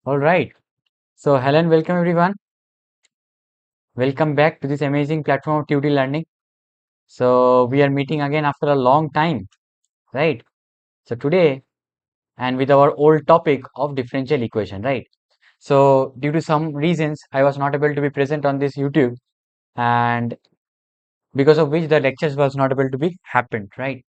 All right. So, hello and welcome everyone. Welcome back to this amazing platform of Tutee Learning. So, we are meeting again after a long time, right? So, today and with our old topic of differential equation, right? So, due to some reasons, I was not able to be present on this YouTube, and because of which the lectures was not able to be happened, right?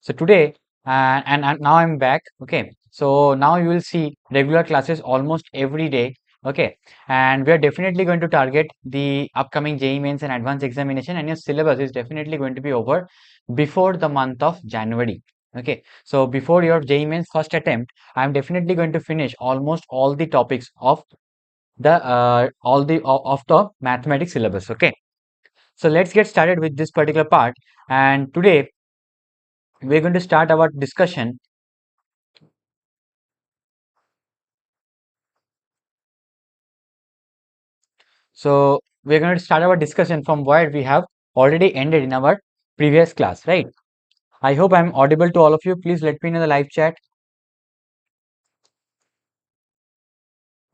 So today, and now I'm back. Okay. So now you will see regular classes almost every day. Okay. And we are definitely going to target the upcoming JEE Mains and Advanced examination, and your syllabus is definitely going to be over before the month of January. Okay. So before your JEE Mains first attempt, I'm definitely going to finish almost all the topics of the of the mathematics syllabus. Okay. So let's get started with this particular part. And today we're going to start our discussion. So we're going to start our discussion from where we have already ended in our previous class, right? I hope I'm audible to all of you. Please let me know in the live chat.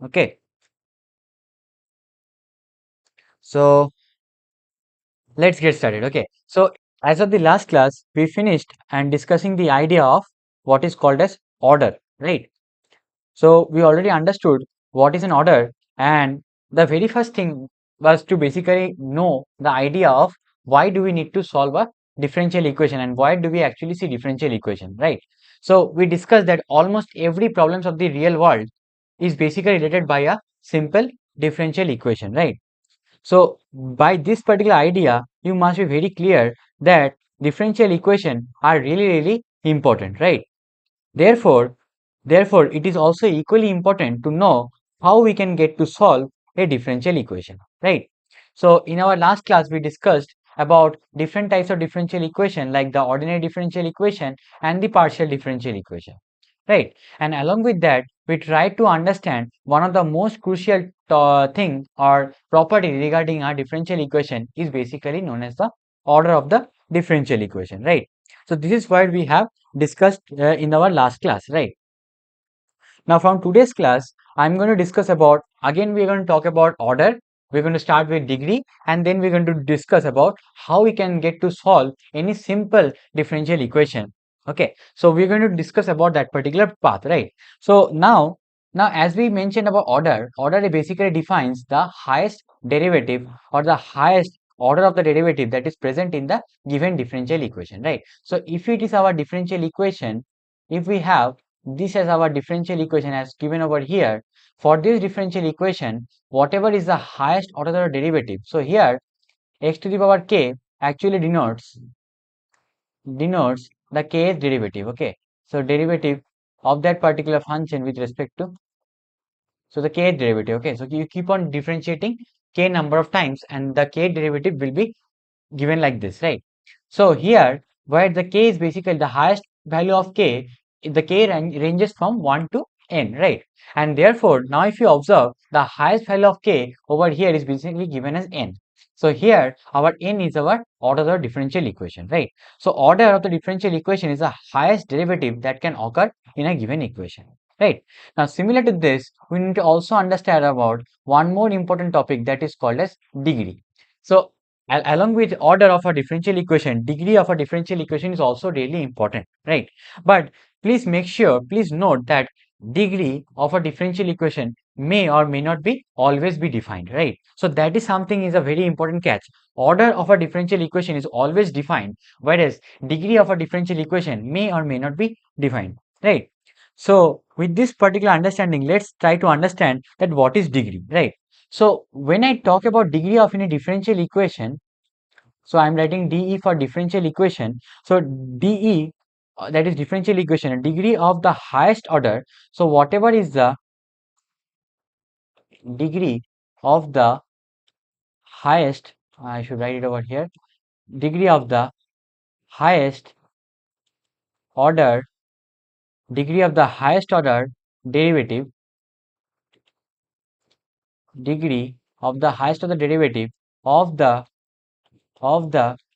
Okay. So let's get started. Okay. So as of the last class, we finished and discussing the idea of what is called as order, right? So we already understood what is an order, and the very first thing was to basically know the idea of why do we need to solve a differential equation and why do we actually see differential equation, right? So we discussed that almost every problems of the real world is basically related by a simple differential equation, right? So by this particular idea, you must be very clear that differential equation are really important, right? Therefore, it is also equally important to know how we can get to solve a differential equation, right? So, in our last class, we discussed about different types of differential equation like the ordinary differential equation and the partial differential equation, right? And along with that, we tried to understand one of the most crucial thing or property regarding our differential equation is basically known as the order of the differential equation, right? So, this is what we have discussed in our last class, right? Now, from today's class, I'm going to discuss about, again, we're going to talk about order. We're going to start with degree, and then we're going to discuss about how we can get to solve any simple differential equation. Okay, so we're going to discuss about that particular path, right? So now as we mentioned about order basically defines the highest derivative or the highest order of the derivative that is present in the given differential equation, right? So if it is our differential equation, if we have this as our differential equation as given over here, for this differential equation, whatever is the highest order derivative, so here x to the power k actually denotes the kth derivative. Okay, so derivative of that particular function with respect to, so the kth derivative. Okay, so you keep on differentiating k number of times and the kth derivative will be given like this, right? So here, where the k is basically the highest value of k, the k ranges from 1 to n, right? And therefore, now if you observe, the highest value of k over here is basically given as n. So here, our n is our order of the differential equation, right? So order of the differential equation is the highest derivative that can occur in a given equation, right? Now, similar to this, we need to also understand about one more important topic that is called as degree. So along with order of a differential equation, degree of a differential equation is also really important, right? But please make sure, please note that degree of a differential equation may or may not be always be defined, right? So that is something is a very important catch. Order of a differential equation is always defined, whereas degree of a differential equation may or may not be defined, right? So with this particular understanding, let's try to understand that what is degree, right? So when I talk about degree of any differential equation, so I'm writing dE for differential equation. So dE, that is differential equation, degree of the highest order. So whatever is the degree of the highest, I should write it over here, degree of the highest order, degree of the highest order derivative, degree of the highest order derivative of the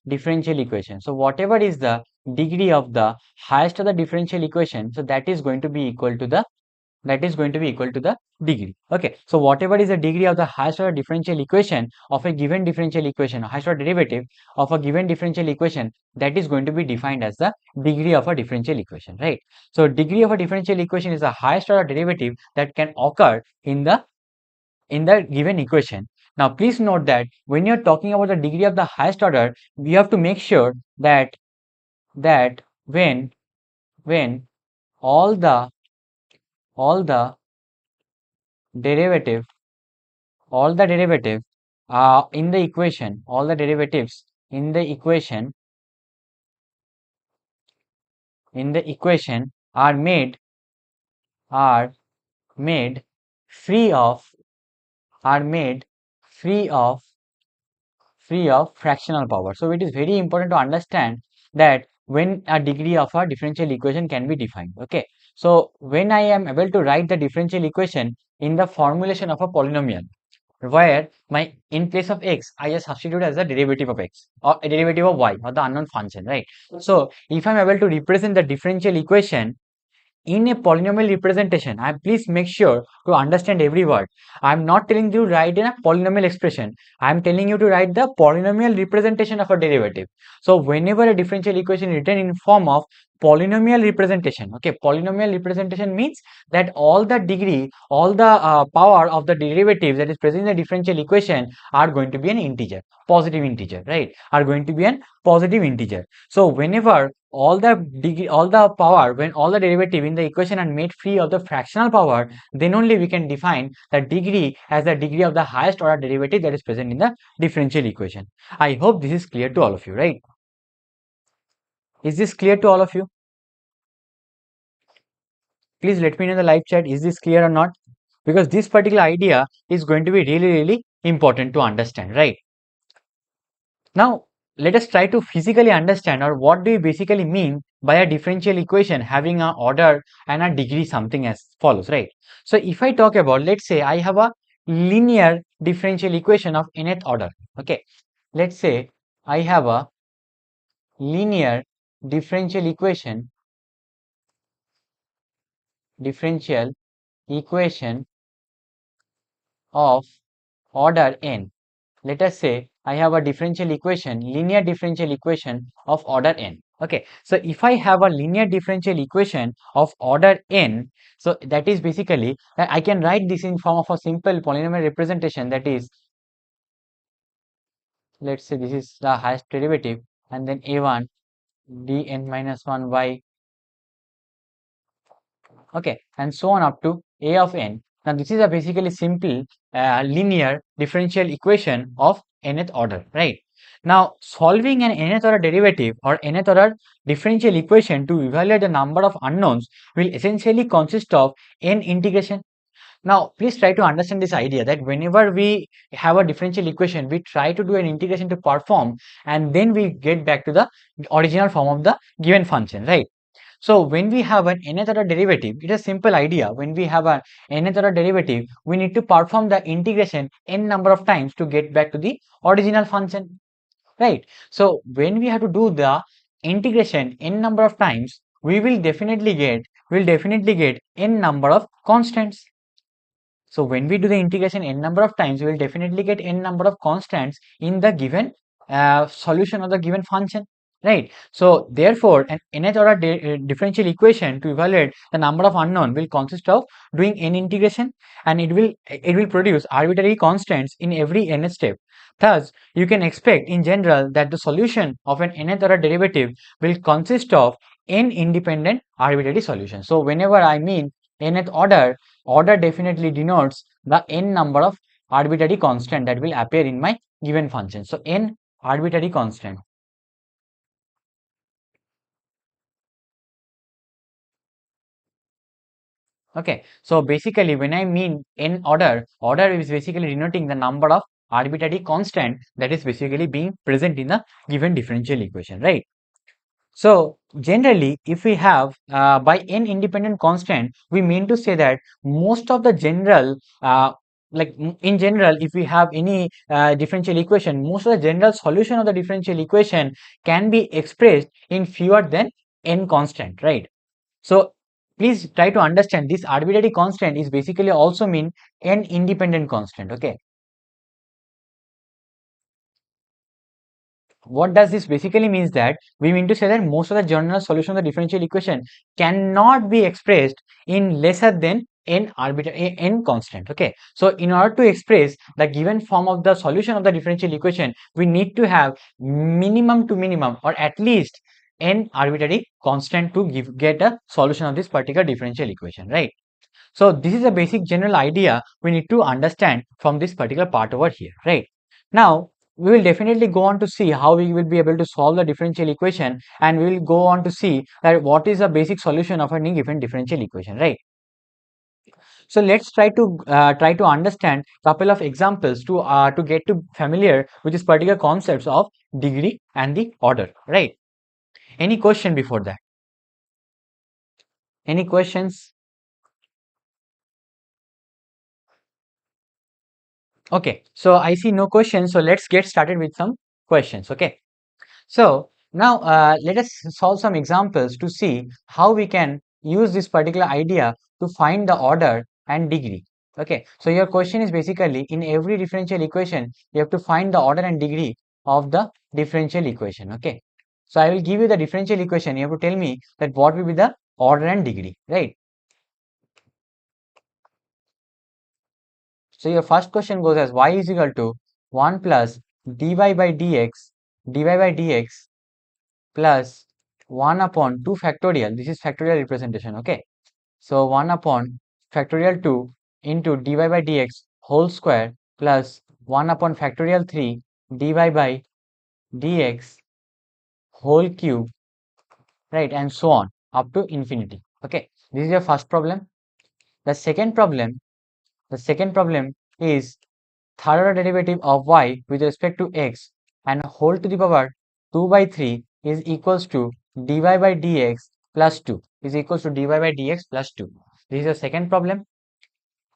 differential equation. So whatever is the degree of the highest order differential equation, so that is going to be equal to the degree. Okay, so whatever is the degree of the highest order differential equation of a given differential equation, highest order derivative of a given differential equation, that is going to be defined as the degree of a differential equation, right? So degree of a differential equation is the highest order derivative that can occur in the given equation. Now please note that when you're talking about the degree of the highest order, we have to make sure that when all the all the derivative all the derivative in the equation all the derivatives in the equation are made free of are made free of fractional power. So it is very important to understand that when a degree of a differential equation can be defined. Okay, so when I am able to write the differential equation in the formulation of a polynomial, where my in place of x I just substitute as a derivative of x or a derivative of y or the unknown function, right? So if I'm able to represent the differential equation in a polynomial representation, I please make sure to understand every word. I'm not telling you to write in a polynomial expression. I'm telling you to write the polynomial representation of a derivative. So whenever a differential equation is written in form of polynomial representation, okay, polynomial representation means that all the degree, all the power of the derivative that is present in the differential equation are going to be an integer, positive integer, right? Are going to be an positive integer. So whenever all the power, when all the derivative in the equation are made free of the fractional power, then only we can define the degree as the degree of the highest order derivative that is present in the differential equation. I hope this is clear to all of you, right? Is this clear to all of you? Please let me know in the live chat, is this clear or not? Because this particular idea is going to be really important to understand, right? Now, let us try to physically understand, or what do we basically mean by a differential equation having an order and a degree, something as follows, right? So if I talk about, let's say I have a linear differential equation of nth order. Okay, let's say I have a linear differential equation of order n. Let us say I have a linear differential equation of order n. Okay, so if I have a linear differential equation of order n, so that is basically that I can write this in form of a simple polynomial representation, that is, let's say this is the highest derivative, and then a1 dn minus 1 by, okay, and so on up to a of n. Now this is a basically simple linear differential equation of nth order, right? Now solving an nth order derivative or nth order differential equation to evaluate the number of unknowns will essentially consist of n integration. Now please try to understand this idea that whenever we have a differential equation, we try to do an integration to perform, and then we get back to the original form of the given function, right? So when we have an nth order derivative, it is a simple idea. When we have an nth order derivative, we need to perform the integration n number of times to get back to the original function, right? So when we have to do the integration n number of times, will definitely get n number of constants. So when we do the integration n number of times, we will definitely get n number of constants in the given solution of the given function, right? So therefore, an nth order differential equation to evaluate the number of unknown will consist of doing n integration, and it will produce arbitrary constants in every nth step. Thus, you can expect in general that the solution of an nth order derivative will consist of n independent arbitrary solutions. So whenever I mean nth order, order definitely denotes the n number of arbitrary constant that will appear in my given function. So n arbitrary constant. Okay, so basically when I mean n order, order is basically denoting the number of arbitrary constant that is basically being present in the given differential equation, right? So generally, if we have by n independent constant, we mean to say that most of the general like in general, if we have any differential equation, most of the general solution of the differential equation can be expressed in fewer than n constant, right? So please try to understand this arbitrary constant is basically also mean n independent constant. Okay, what does this basically means that we mean to say that most of the general solution of the differential equation cannot be expressed in lesser than n arbitrary n constant. Okay, so in order to express the given form of the solution of the differential equation, we need to have minimum to minimum or at least n arbitrary constant to get a solution of this particular differential equation, right? So this is a basic general idea we need to understand from this particular part over here, right? Now, we will definitely go on to see how we will be able to solve the differential equation, and we will go on to see that what is the basic solution of any given differential equation, right? So let's try to understand couple of examples to get to familiar with this particular concepts of degree and the order, right? Any question before that? Any questions? Okay, so I see no questions, so let's get started with some questions. Okay, so now let us solve some examples to see how we can use this particular idea to find the order and degree. Okay, so your question is basically in every differential equation you have to find the order and degree of the differential equation. Okay, so I will give you the differential equation, you have to tell me that what will be the order and degree, right? So your first question goes as y is equal to 1 plus dy by dx plus 1 upon 2 factorial. This is factorial representation. Okay. So 1 upon factorial 2 into dy by dx whole square plus 1 upon factorial 3 dy by dx whole cube, right? And so on up to infinity. Okay. This is your first problem. The second problem is third order derivative of y with respect to x and whole to the power 2 by 3 is equals to dy by dx plus 2 is equals to dy by dx plus 2. This is the second problem.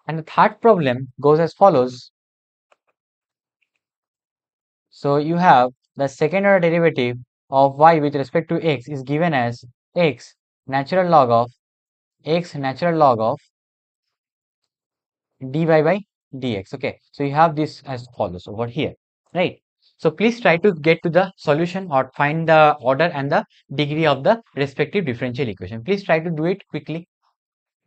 And the third problem goes as follows. So you have the second order derivative of y with respect to x is given as x natural log of dy by dx. Okay, so you have this as follows over here, right? So please try to get to the solution or find the order and the degree of the respective differential equation. Please try to do it quickly.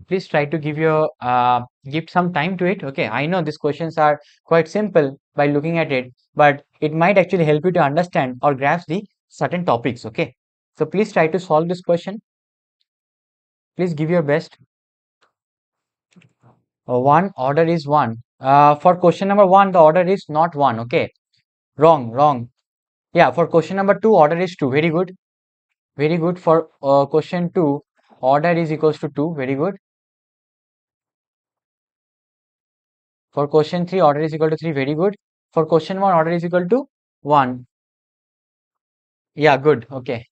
Please try to give some time to it. Okay, I know these questions are quite simple by looking at it, but it might actually help you to understand or grasp the certain topics. Okay, so please try to solve this question. Please give your best. One order is one. For question number one, the order is not one. Okay, wrong. Yeah, for question number two, order is two. Very good. Very good. For question two, order is equals to two. Very good. For question three, order is equal to three. Very good. For question one, order is equal to one. Yeah, good. Okay.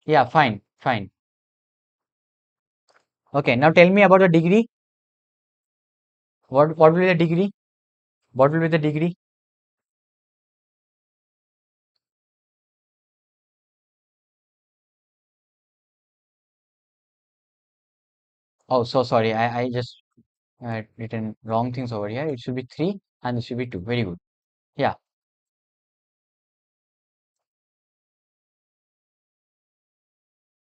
Yeah, fine. Okay, now tell me about the degree. What will be the degree? What will be the degree? Oh, so sorry. I just written wrong things over here. It should be three and it should be two. Very good. Yeah.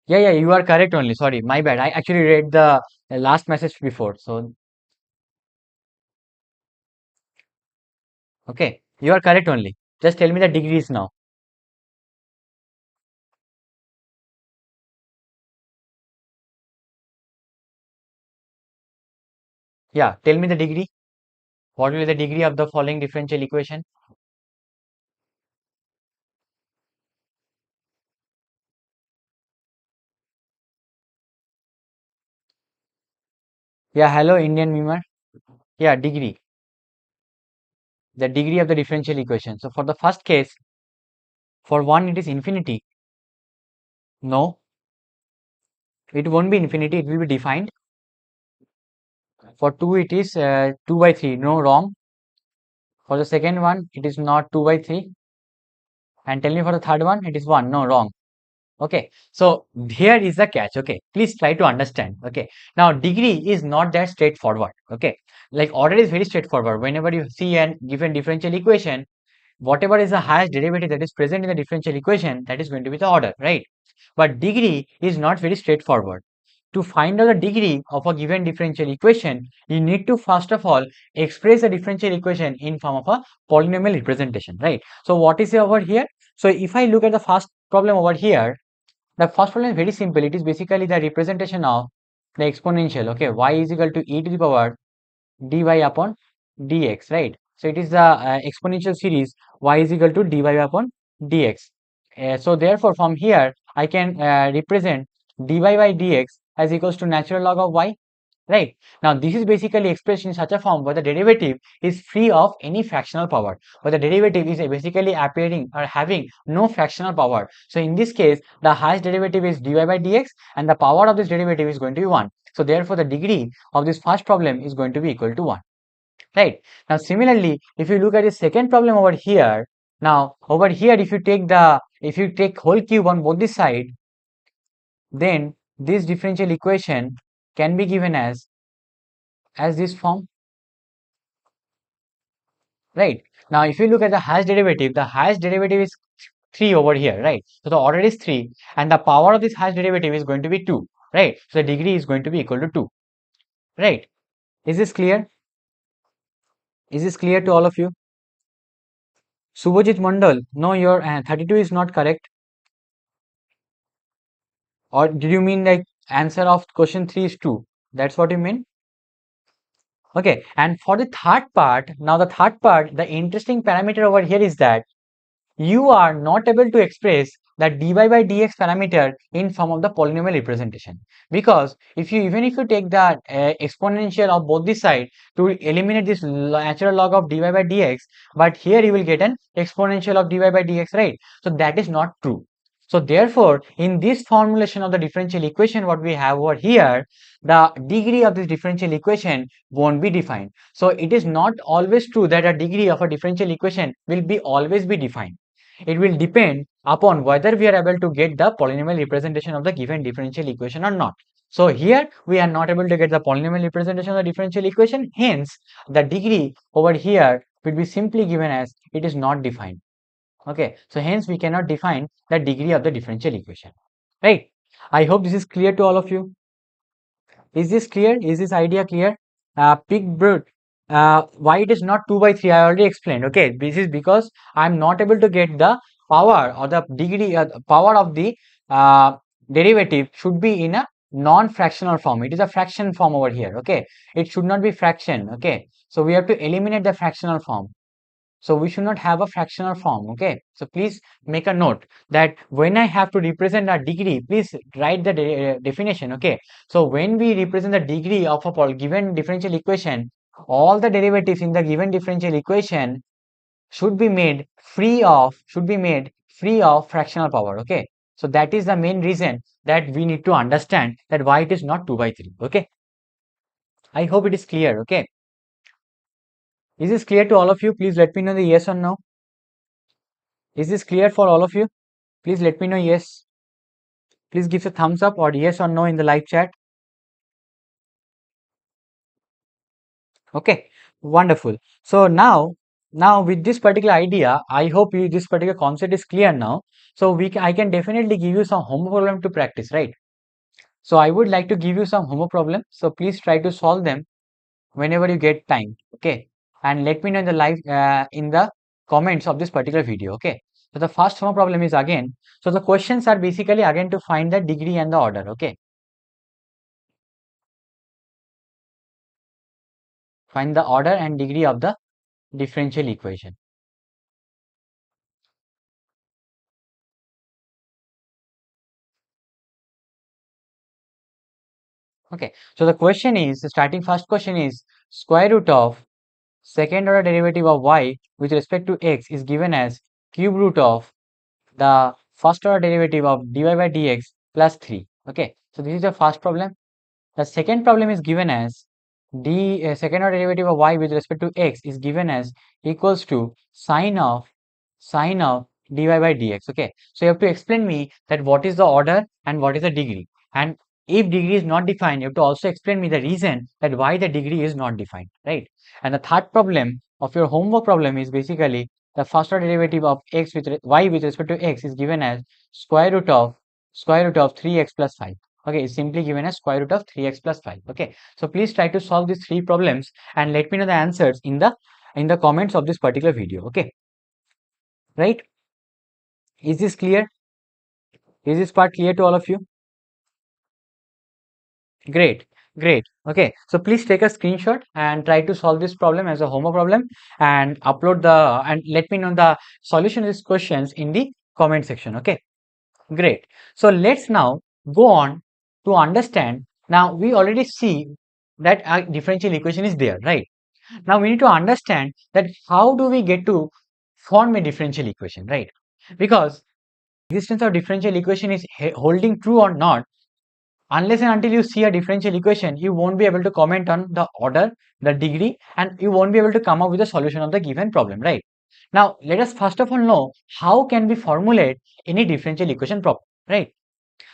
Yeah, you are correct only. Sorry, my bad. I actually read the last message before. So, okay, you are correct only. Just tell me the degrees now. Yeah, tell me the degree. What will be the degree of the following differential equation? Yeah, hello, Indian Mimar. Yeah, degree. The degree of the differential equation. So, for the first case, for one, it is infinity. No, it won't be infinity. It will be defined. For 2 it is 2 by 3. No, wrong. For the second one it is not 2 by 3. And tell me for the third one it is 1. No, wrong. Okay, so here is the catch. Okay, please try to understand. Okay, now degree is not that straightforward. Okay, like order is very straightforward. Whenever you see an given differential equation, whatever is the highest derivative that is present in the differential equation, that is going to be the order, right? But degree is not very straightforward. To find out the degree of a given differential equation, you need to first of all express the differential equation in form of a polynomial representation, right? So what is over here? So if I look at the first problem over here, the first problem is very simple. It is basically the representation of the exponential. Okay, y is equal to e to the power dy upon dx, right? So it is the exponential series y is equal to dy upon dx. So therefore, from here I can represent dy by dx as equals to natural log of y. Right. Now, this is basically expressed in such a form where the derivative is free of any fractional power, where the derivative is basically appearing or having no fractional power. So, in this case, the highest derivative is dy by dx and the power of this derivative is going to be 1. So, therefore, the degree of this first problem is going to be equal to 1. Right. Now, similarly, if you look at the second problem over here, now over here, if you take whole cube on both the side, then this differential equation can be given as this form, right? Now if you look at the highest derivative is 3 over here, right? So the order is 3 and the power of this highest derivative is going to be 2, right? So the degree is going to be equal to 2, right? Is this clear? Is this clear to all of you? Subhajit Mandal, no, your 32 is not correct. Or did you mean like answer of question 3 is 2? That's what you mean? Okay, and for the third part, now the third part, the interesting parameter over here is that you are not able to express the dy by dx parameter in form of the polynomial representation, because even if you take the exponential of both the side to eliminate this natural log of dy by dx, but here you will get an exponential of dy by dx, right? So that is not true. So therefore, in this formulation of the differential equation, what we have over here, the degree of this differential equation won't be defined. So it is not always true that a degree of a differential equation will be always be defined. It will depend upon whether we are able to get the polynomial representation of the given differential equation or not. So here we are not able to get the polynomial representation of the differential equation. Hence, the degree over here will be simply given as it is not defined. Okay, so hence we cannot define the degree of the differential equation. Right? I hope this is clear to all of you. Is this clear? Is this idea clear? Pig brute. Why it is not 2 by 3? I already explained. Okay, this is because I am not able to get the power or the degree, power of the derivative should be in a non-fractional form. It is a fraction form over here. Okay, it should not be fraction. Okay, so we have to eliminate the fractional form. So we should not have a fractional form. Okay, so please make a note that when I have to represent a degree, please write the definition. Okay, so when we represent the degree of a given differential equation, all the derivatives in the given differential equation should be made free of fractional power. Okay, so that is the main reason that we need to understand that why it is not 2 by 3. Okay, I hope it is clear. Okay, is this clear to all of you? Please let me know the yes or no. Is this clear for all of you? Please let me know yes. Please give a thumbs up or yes or no in the live chat. Okay, wonderful. So now with this particular idea, I hope this particular concept is clear now. So I can definitely give you some homework problem to practice, right? So I would like to give you some homework problem. So please try to solve them whenever you get time. Okay, and let me know in the live in the comments of this particular video. Okay. So the first homework problem is again. So the questions are basically again to find the degree and the order. Okay. Find the order and degree of the differential equation. Okay, so the question is, the starting first question is square root of second order derivative of y with respect to x is given as cube root of the first order derivative of dy by dx plus 3. Okay, so this is the first problem. The second problem is given as second order derivative of y with respect to x is given as equals to sine of dy by dx. Okay, so you have to explain me that what is the order and what is the degree, and if degree is not defined, you have to also explain me the reason that why the degree is not defined, right? And the third problem of your homework problem is basically the first order derivative of x with y with respect to x is given as square root of 3x plus 5. Okay, it's simply given as square root of 3x plus 5. Okay, so please try to solve these three problems and let me know the answers in the comments of this particular video. Okay, right? Is this clear? Is this part clear to all of you? Great, great. Okay, so please take a screenshot and try to solve this problem as a homework problem and upload and let me know the solution of these questions in the comment section. Okay, great. So let's now go on to understand. Now we already see that a differential equation is there, right? Now we need to understand that how do we get to form a differential equation, right? Because existence of differential equation is holding true or not, unless and until you see a differential equation, you won't be able to comment on the order, the degree, and you won't be able to come up with a solution of the given problem, right? Now let us first of all know how can we formulate any differential equation problem, right?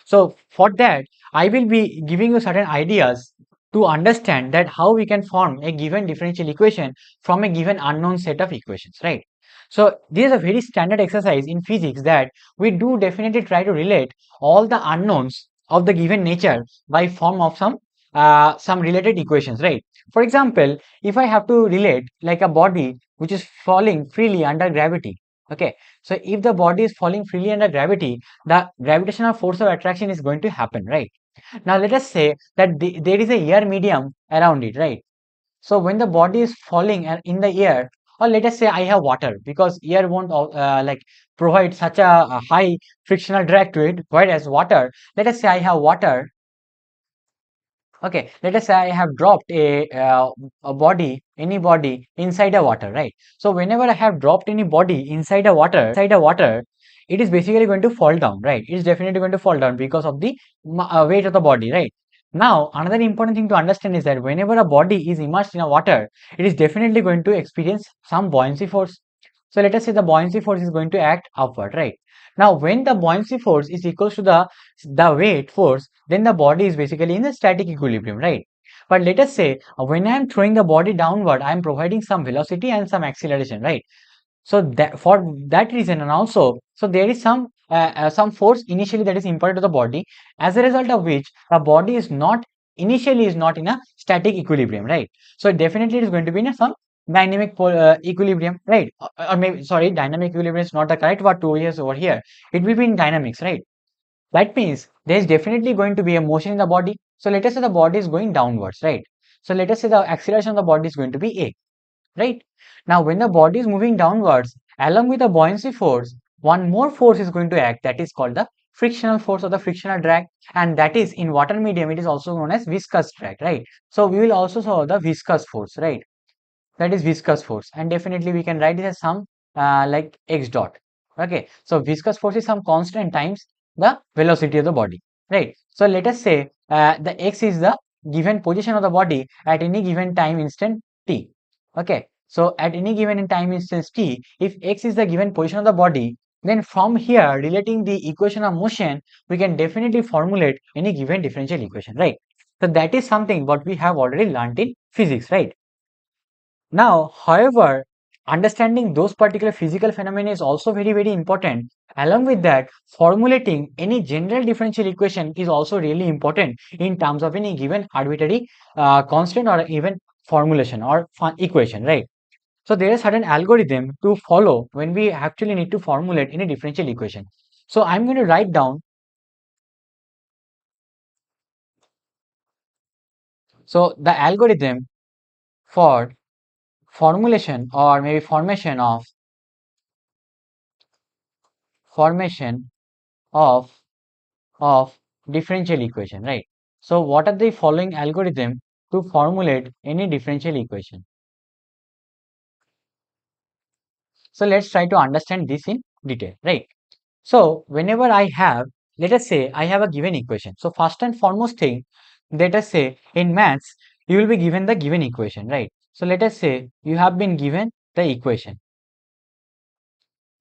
So for that, I will be giving you certain ideas to understand that how we can form a given differential equation from a given unknown set of equations, right? So this is a very standard exercise in physics that we do definitely try to relate all the unknowns of the given nature by form of some related equations, right? For example, if I have to relate like a body which is falling freely under gravity, okay? So if the body is falling freely under gravity, the gravitational force of attraction is going to happen, right? Now let us say that there is a air medium around it, right? So when the body is falling in the air, or let us say I have water, because air won't like provide such a high frictional drag to it, whereas water, let us say I have water. Okay, let us say I have dropped a body, any body inside a water, right? So whenever I have dropped any body inside a water, it is basically going to fall down, right? It is definitely going to fall down because of the weight of the body, right? Now, another important thing to understand is that whenever a body is immersed in a water, it is definitely going to experience some buoyancy force. So let us say the buoyancy force is going to act upward, right? Now, when the buoyancy force is equals to the weight force, then the body is basically in a static equilibrium, right? But let us say when I am throwing the body downward, I am providing some velocity and some acceleration, right? So that for that reason, and also so there is some force initially that is imparted to the body, as a result of which the body is not initially is not in a static equilibrium, right? So definitely it is going to be in a some dynamic equilibrium, right? Or maybe, sorry, dynamic equilibrium is not the correct word to use over here. It will be in dynamics, right? That means there is definitely going to be a motion in the body. So let us say the body is going downwards, right? So let us say the acceleration of the body is going to be a, right? Now, when the body is moving downwards, along with the buoyancy force, one more force is going to act, that is called the frictional force or the frictional drag, and that is in water medium, it is also known as viscous drag, right? So we will also solve the viscous force, right? That is viscous force, and definitely we can write it as some like x dot. Okay, so viscous force is some constant times the velocity of the body, right? So let us say the x is the given position of the body at any given time instant t. Okay, so at any given time instance t, if x is the given position of the body, then from here relating the equation of motion, we can definitely formulate any given differential equation, right? So that is something what we have already learned in physics, right? Now, however, understanding those particular physical phenomena is also very, very important. Along with that, formulating any general differential equation is also really important in terms of any given arbitrary constant or even formulation or equation, right? So there is certain algorithm to follow when we actually need to formulate any differential equation. So I'm going to write down. So the algorithm for formulation or maybe formation of of differential equation, right? So what are the following algorithm to formulate any differential equation? So let's try to understand this in detail, right? So whenever I have, let us say I have a given equation. So first and foremost thing, let us say in maths, you will be given the given equation, right? So let us say you have been given the equation.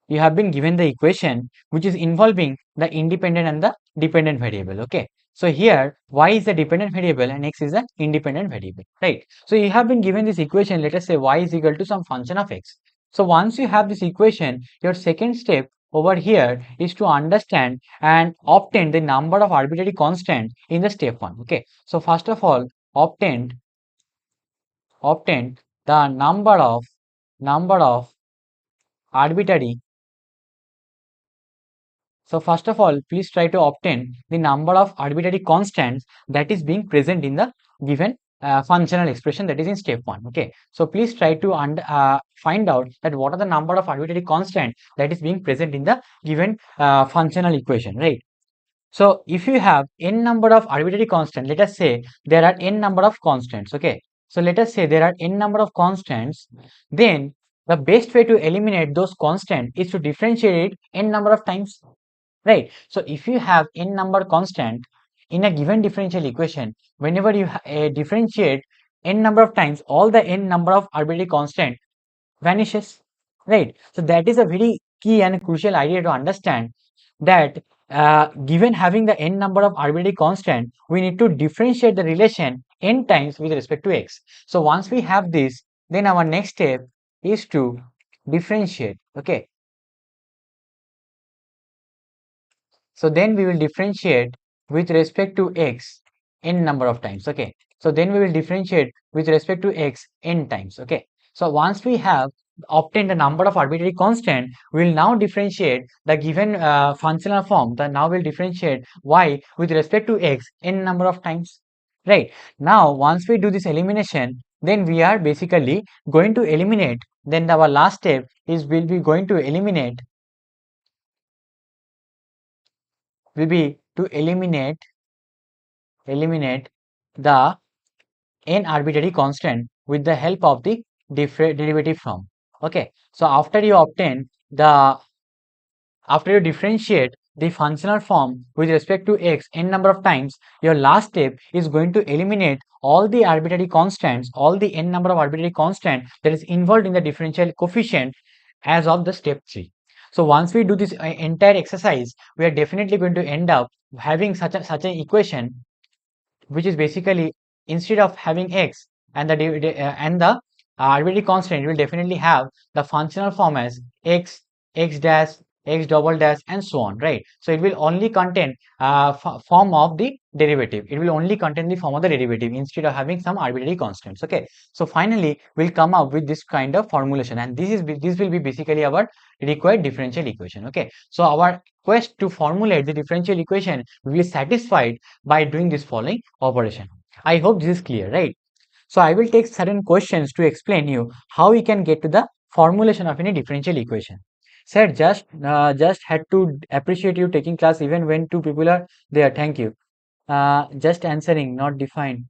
You have been given the equation which is involving the independent and the dependent variable. Okay. So here y is the dependent variable and x is the independent variable, right? So you have been given this equation. Let us say y is equal to some function of x. So once you have this equation, your second step over here is to understand and obtain the number of arbitrary constant in the step 1. Okay. So first of all, obtain the number of arbitrary. So first of all, please try to obtain the number of arbitrary constants that is being present in the given functional expression that is in step 1. Okay. So please try to find out that what are the number of arbitrary constant that is being present in the given functional equation, right? So if you have n number of arbitrary constant, let us say there are n number of constants. Okay. So let us say there are n number of constants, then the best way to eliminate those constants is to differentiate it n number of times, right? So if you have n number constant in a given differential equation, whenever you differentiate n number of times, all the n number of arbitrary constant vanishes, right? So that is a very key and crucial idea to understand, that given having the n number of arbitrary constant, we need to differentiate the relation n times with respect to x. So once we have this, then our next step is to differentiate. Okay. So then we will differentiate with respect to x n number of times. Okay. So then we will differentiate with respect to x n times. Okay. So once we have obtained the number of arbitrary constant, we will now differentiate the given functional form. Now we'll differentiate y with respect to x n number of times. Right. Now once we do this elimination, then we are basically going to eliminate. Then our last step is we'll be going to eliminate will be to eliminate the n arbitrary constant with the help of the derivative form. Okay. So after you differentiate the functional form with respect to x n number of times, your last step is going to eliminate all the arbitrary constants, all the n number of arbitrary constant that is involved in the differential coefficient as of the step 3. So once we do this entire exercise, we are definitely going to end up having such an equation, which is basically, instead of having x and the arbitrary constant, it will definitely have the functional form as x, x dash, x double dash, and so on, right? So it will only contain form of the derivative. It will only contain the form of the derivative instead of having some arbitrary constants. Okay. So finally, we'll come up with this kind of formulation, and this will be basically our required differential equation. Okay. So our quest to formulate the differential equation will be satisfied by doing this following operation. I hope this is clear, right? So I will take certain questions to explain you how we can get to the formulation of any differential equation. Sir, just had to appreciate you taking class even when two people are there. Thank you. Just answering, not defined.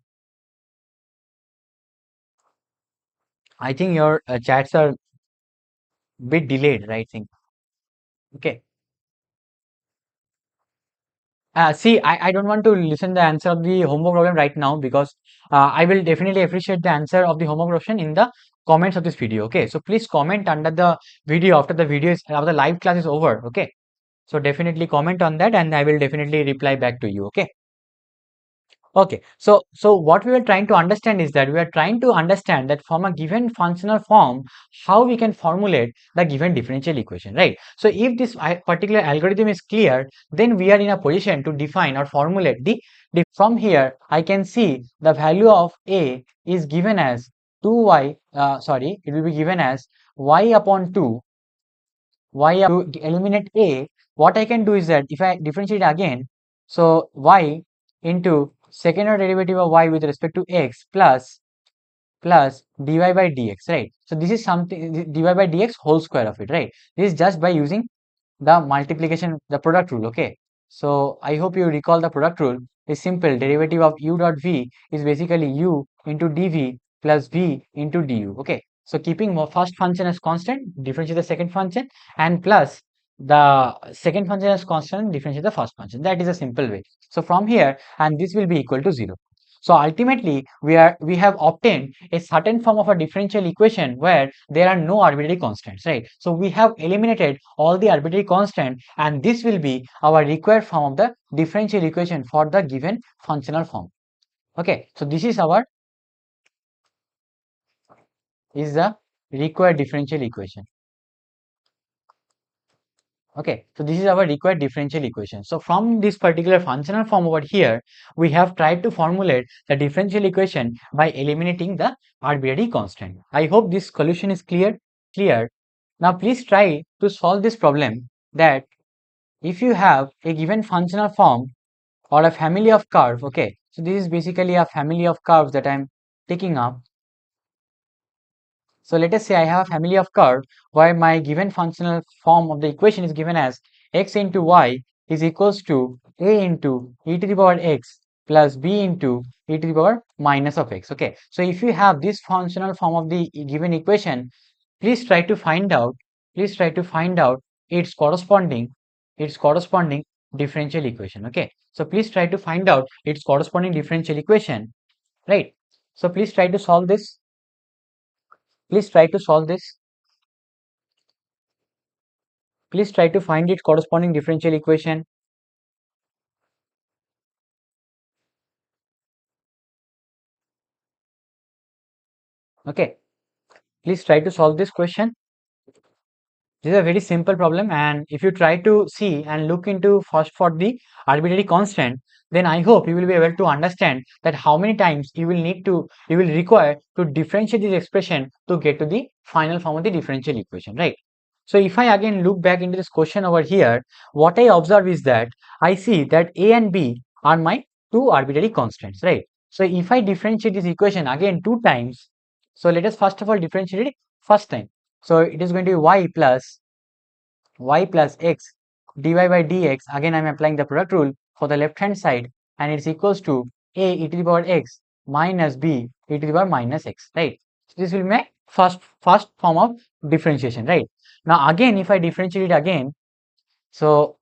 I think your chats are bit delayed, right? Think. Okay. See, I don't want to listen the answer of the homework problem right now, because I will definitely appreciate the answer of the homework question in the comments of this video. Okay, so please comment under the video after the live class is over. Okay, so definitely comment on that, and I will definitely reply back to you. Okay. Okay, so what we are trying to understand is that we are trying to understand that from a given functional form, how we can formulate the given differential equation, right? So if this particular algorithm is clear, then we are in a position to define or formulate the from here. I can see the value of a is given as 2y. Sorry, it will be given as y upon 2. To eliminate a, what I can do is that if I differentiate again, so y into second order derivative of y with respect to x plus dy by dx, right? So this is something, dy by dx whole square of it, right? This is just by using the multiplication, the product rule. Okay, so I hope you recall the product rule is simple. Derivative of u dot v is basically u into dv plus v into du. Okay, so keeping first function as constant, differentiate the second function, and plus the second function as constant, differentiate the first function. That is a simple way. So from here, and this will be equal to 0. So ultimately, we have obtained a certain form of a differential equation where there are no arbitrary constants, right? So we have eliminated all the arbitrary constant, and this will be our required form of the differential equation for the given functional form. Okay, so this is our the required differential equation. Okay, so this is our required differential equation. So from this particular functional form over here, we have tried to formulate the differential equation by eliminating the arbitrary constant. I hope this solution is clear. Clear. Now please try to solve this problem, that if you have a given functional form or a family of curves, okay, so this is basically a family of curves that I am taking up. So let us say I have a family of curves where my given functional form of the equation is given as x into y is equals to a into e to the power x plus b into e to the power minus of x. Okay, so if you have this functional form of the given equation, please try to find out its corresponding differential equation. Okay, so please try to find out its corresponding differential equation, right? So please try to solve this. Please try to solve this. Please try to find its corresponding differential equation. Okay, please try to solve this question. This is a very simple problem, and if you try to see and look into first for the arbitrary constant, then I hope you will be able to understand that how many times you will require to differentiate this expression to get to the final form of the differential equation, right? So if I again look back into this question over here, what I observe is that I see that a and b are my two arbitrary constants, right? So if I differentiate this equation again two times, so let us first of all differentiate it first time. So it is going to be y plus x dy by dx. Again, I am applying the product rule for the left hand side, and it's equals to a e to the power x minus b e to the power minus x, right? So this will be my first form of differentiation, right? Now again, if I differentiate it again, so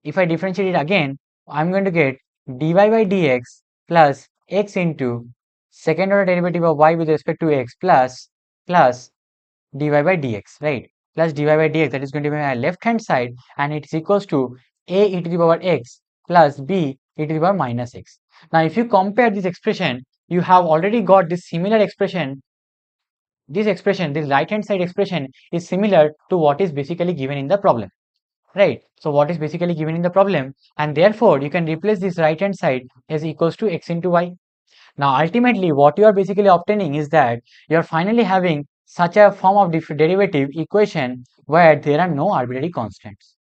if I differentiate it again, I'm going to get dy by dx plus x into second order derivative of y with respect to x plus dy by dx, right? Plus dy by dx, that is going to be my left hand side, and it's equals to a e to the power x plus b e to the power minus x. Now if you compare this expression, you have already got this similar expression. This right hand side expression is similar to what is basically given in the problem, right? So what is basically given in the problem, and therefore you can replace this right hand side as equals to x into y. Now ultimately what you are basically obtaining is that you are finally having such a form of derivative equation where there are no arbitrary constants,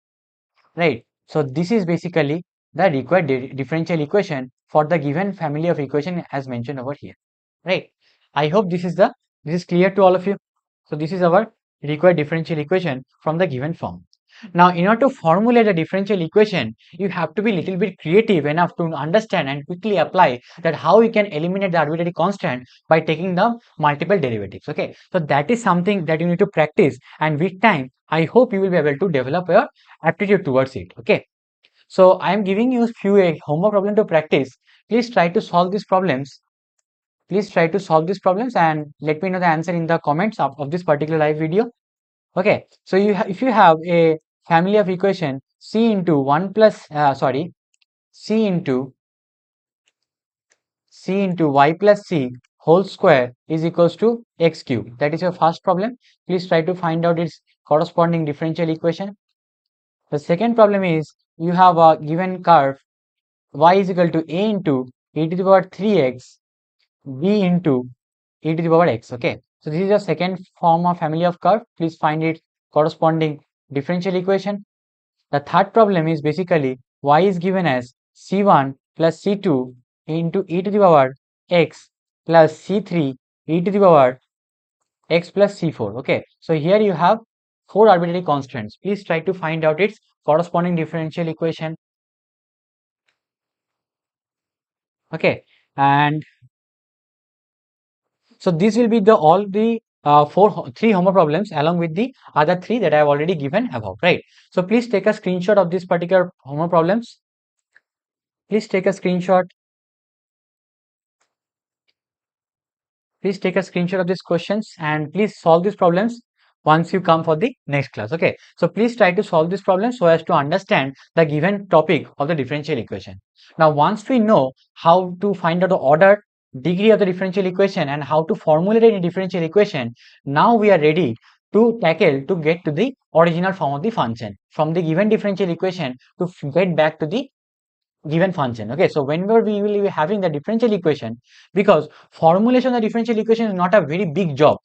right? So this is basically the required differential equation for the given family of equation as mentioned over here, right? I hope this is clear to all of you. So this is our required differential equation from the given form. Now, in order to formulate a differential equation, you have to be little bit creative enough to understand and quickly apply that how you can eliminate the arbitrary constant by taking the multiple derivatives. Okay, so that is something that you need to practice, and with time, I hope you will be able to develop your aptitude towards it. Okay, so I am giving you few homework problem to practice. Please try to solve these problems. Please try to solve these problems and let me know the answer in the comments of this particular live video. Okay, so if you have a family of equation c into 1 plus c into y plus c whole square is equals to x cube. That is your first problem. Please try to find out its corresponding differential equation. The second problem is you have a given curve y is equal to a into e to the power 3x b into e to the power x. Okay, so this is the second form of family of curve. Please find its corresponding differential equation. The third problem is basically y is given as c1 plus c2 into e to the power x plus c3 e to the power x plus c4. Okay, so here you have four arbitrary constants. Please try to find out its corresponding differential equation. Okay, and so this will be the all the three homework problems along with the other three that I have already given above, right? So please take a screenshot of this particular homework problems. Please take a screenshot. please take a screenshot of these questions and please solve these problems once you come for the next class. Okay, so please try to solve this problem so as to understand the given topic of the differential equation. Now, once we know how to find out the order, degree of the differential equation and how to formulate a differential equation, now we are ready to tackle to get to the original form of the function from the given differential equation to get back to the given function. Okay, so whenever we will be having the differential equation, because formulation of the differential equation is not a very big job.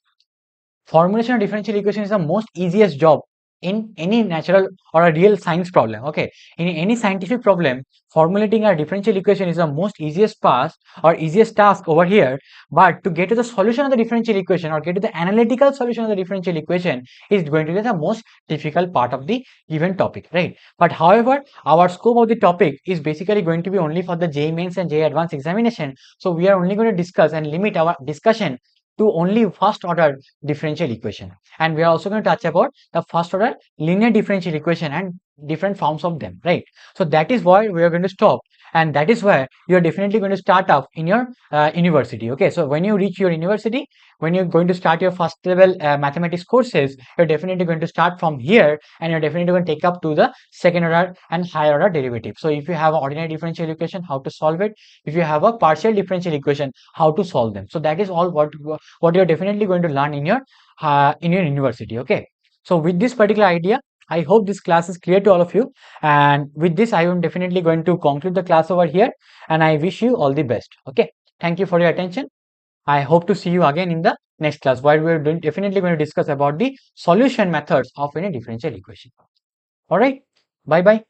Formulation of differential equation is the most easiest job in any natural or a real science problem. Okay, in any scientific problem, formulating a differential equation is the most easiest pass or easiest task over here. But to get to the solution of the differential equation or get to the analytical solution of the differential equation is going to be the most difficult part of the given topic, right? But however, our scope of the topic is basically going to be only for the JEE Mains and JEE Advanced examination. So we are only going to discuss and limit our discussion to only first order differential equation, and we are also going to touch about the first order linear differential equation and different forms of them, right? So that is why we are going to stop, and that is why you are definitely going to start up in your university. Okay, so when you reach your university, when you're going to start your first level mathematics courses, you're definitely going to start from here, and you're definitely going to take up to the second order and higher order derivative. So if you have an ordinary differential equation, how to solve it. If you have a partial differential equation, how to solve them. So that is all what you're definitely going to learn in your university. Okay, so with this particular idea, I hope this class is clear to all of you, and with this I am definitely going to conclude the class over here, and I wish you all the best. Okay, thank you for your attention. I hope to see you again in the next class, where we are definitely going to discuss about the solution methods of any differential equation. All right, bye bye.